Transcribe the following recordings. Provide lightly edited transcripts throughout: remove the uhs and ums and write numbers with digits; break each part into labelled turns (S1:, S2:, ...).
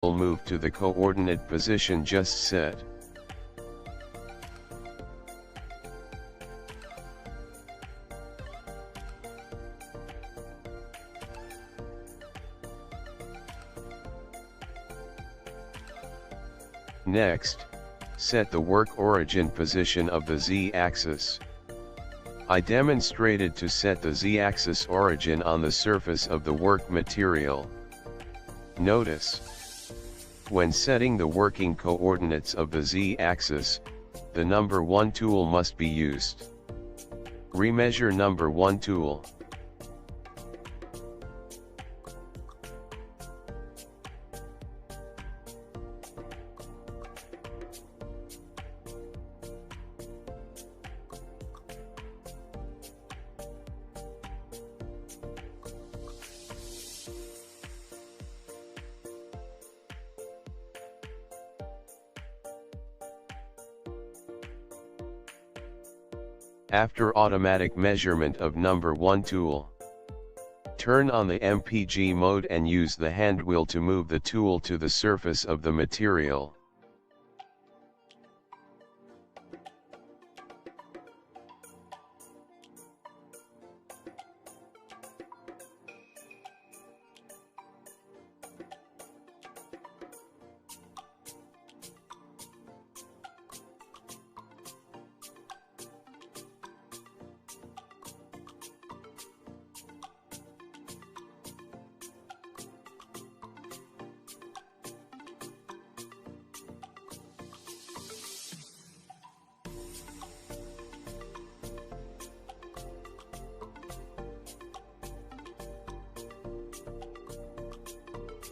S1: will move to the coordinate position just set. Next, set the work origin position of the z-axis. I demonstrated to set the z-axis origin on the surface of the work material. Notice, when setting the working coordinates of the z-axis, the number 1 tool must be used. Remeasure number 1 tool. After automatic measurement of number 1 tool, turn on the MPG mode and use the hand wheel to move the tool to the surface of the material.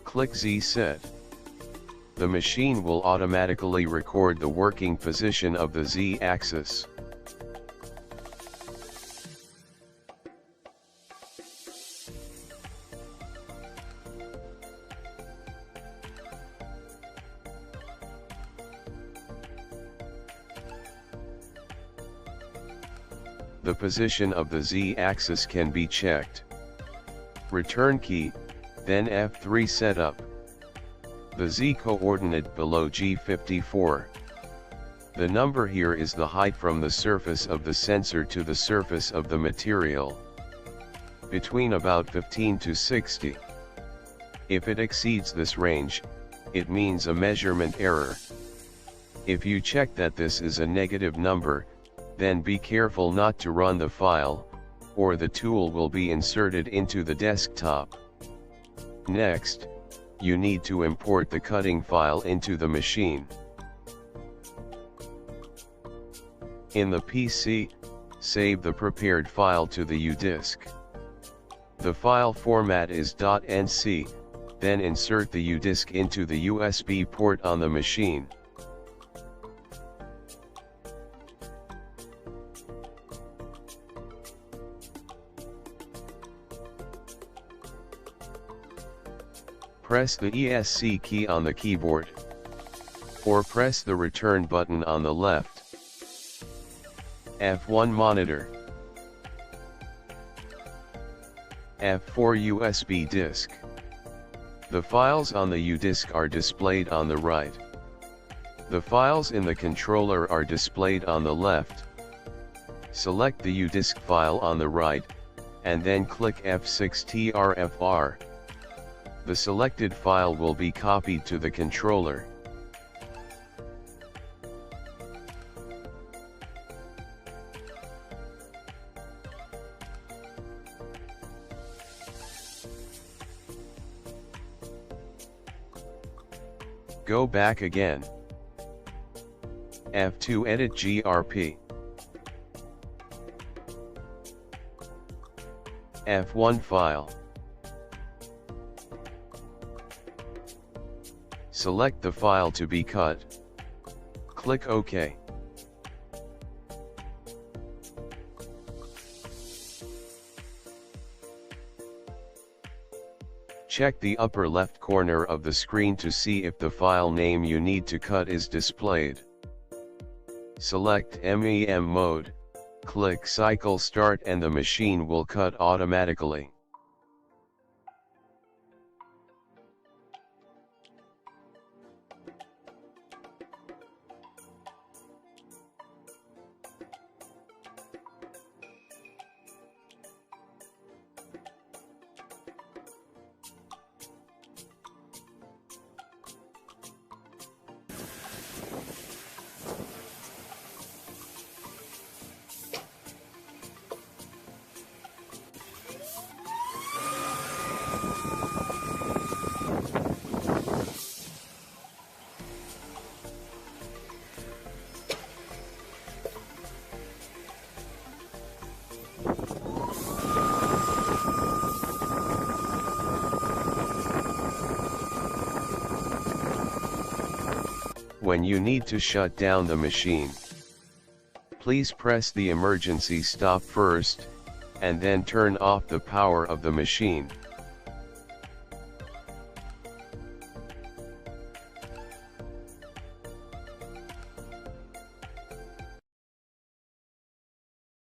S1: Click Z set. The machine will automatically record the working position of the Z-axis. The position of the Z-axis can be checked. Return key, then F3 setup. The Z coordinate below G54. The number here is the height from the surface of the sensor to the surface of the material. Between about 15 to 60. If it exceeds this range, it means a measurement error. If you check that this is a negative number, then be careful not to run the file, or the tool will be inserted into the desktop. Next, you need to import the cutting file into the machine. In the PC, save the prepared file to the U-disk. The file format is .nc, then insert the U-disk into the USB port on the machine. Press the ESC key on the keyboard, or press the return button on the left. F1 monitor. F4 USB disk. The files on the U-disk are displayed on the right. The files in the controller are displayed on the left. Select the U-disk file on the right, and then click F6 TRFR. The selected file will be copied to the controller. Go back again. F2 edit GRP. F1 file. Select the file to be cut. Click OK. Check the upper left corner of the screen to see if the file name you need to cut is displayed. Select MEM mode, click cycle start and the machine will cut automatically. When you need to shut down the machine, please press the emergency stop first, and then turn off the power of the machine.